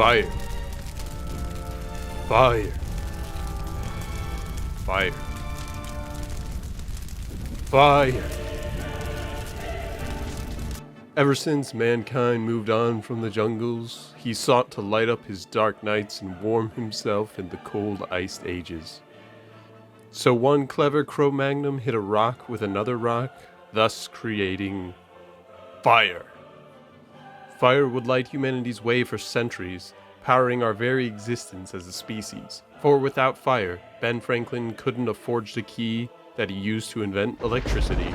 Fire. Fire. Fire. Fire. Ever since mankind moved on from the jungles, he sought to light up his dark nights and warm himself in the cold iced ages. So one clever Cro-Magnon hit a rock with another rock, thus creating fire. Fire would light humanity's way for centuries, powering our very existence as a species. For without fire, Ben Franklin couldn't have forged a key that he used to invent electricity.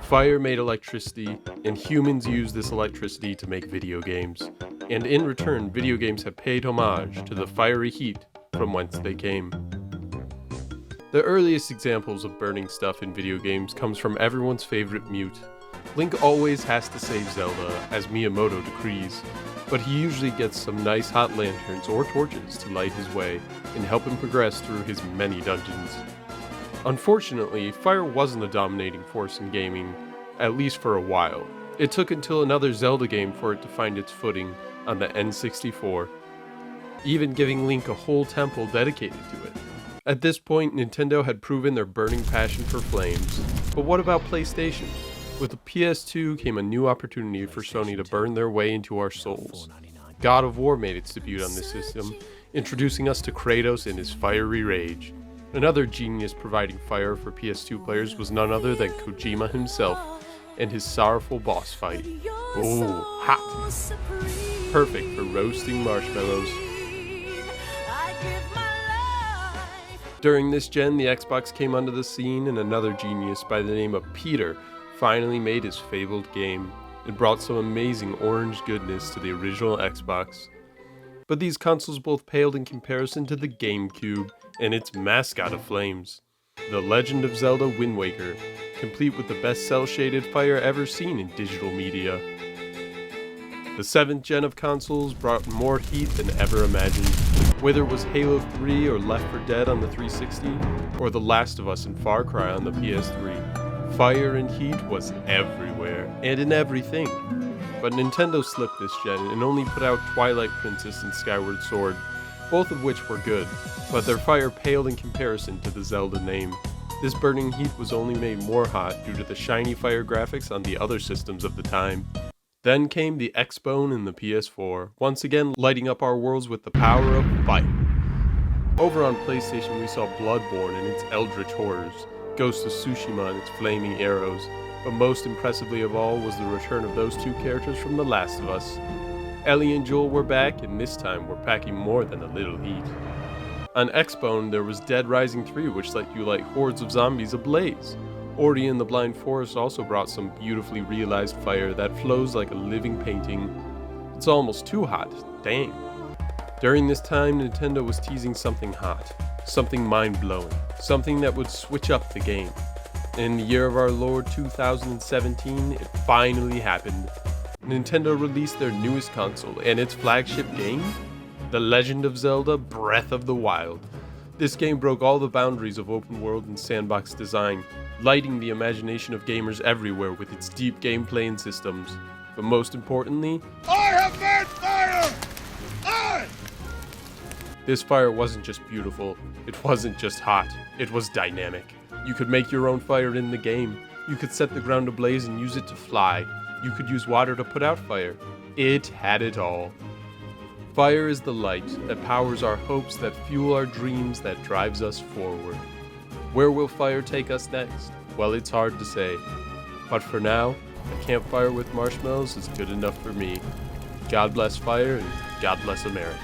Fire made electricity, and humans used this electricity to make video games. And in return, video games have paid homage to the fiery heat from whence they came. The earliest examples of burning stuff in video games comes from everyone's favorite mute. Link always has to save Zelda, as Miyamoto decrees, but he usually gets some nice hot lanterns or torches to light his way and help him progress through his many dungeons. Unfortunately, fire wasn't a dominating force in gaming, at least for a while. It took until another Zelda game for it to find its footing on the N64, even giving Link a whole temple dedicated to it. At this point, Nintendo had proven their burning passion for flames. But what about PlayStation? With the PS2 came a new opportunity for Sony to burn their way into our souls. God of War made its debut on this system, introducing us to Kratos and his fiery rage. Another genius providing fire for PS2 players was none other than Kojima himself and his sorrowful boss fight. Ooh, hot! Perfect for roasting marshmallows. During this gen, the Xbox came onto the scene, and another genius by the name of Peter finally made his fabled game and brought some amazing orange goodness to the original Xbox. But these consoles both paled in comparison to the GameCube and its mascot of flames, The Legend of Zelda Wind Waker, complete with the best cel-shaded fire ever seen in digital media. The 7th gen of consoles brought more heat than ever imagined. Whether it was Halo 3 or Left 4 Dead on the 360, or The Last of Us and Far Cry on the PS3, fire and heat was everywhere, and in everything. But Nintendo slipped this gen and only put out Twilight Princess and Skyward Sword, both of which were good, but their fire paled in comparison to the Zelda name. This burning heat was only made more hot due to the shiny fire graphics on the other systems of the time. Then came the X-Bone and the PS4, once again lighting up our worlds with the power of fire. Over on PlayStation we saw Bloodborne and its eldritch horrors, Ghost of Tsushima and its flaming arrows, but most impressively of all was the return of those two characters from The Last of Us. Ellie and Joel were back, and this time were packing more than a little heat. On X-Bone there was Dead Rising 3, which let you light hordes of zombies ablaze. Ori and the Blind Forest also brought some beautifully realized fire that flows like a living painting. It's almost too hot, dang. During this time, Nintendo was teasing something hot, something mind-blowing, something that would switch up the game. In the year of our Lord 2017, it finally happened. Nintendo released their newest console and its flagship game, The Legend of Zelda Breath of the Wild. This game broke all the boundaries of open world and sandbox design, lighting the imagination of gamers everywhere with its deep gameplay and systems. But most importantly, I have made fire! This fire wasn't just beautiful, it wasn't just hot, it was dynamic. You could make your own fire in the game, you could set the ground ablaze and use it to fly, you could use water to put out fire. It had it all. Fire is the light that powers our hopes, that fuel our dreams, that drives us forward. Where will fire take us next? Well, it's hard to say. But for now, a campfire with marshmallows is good enough for me. God bless fire and God bless America.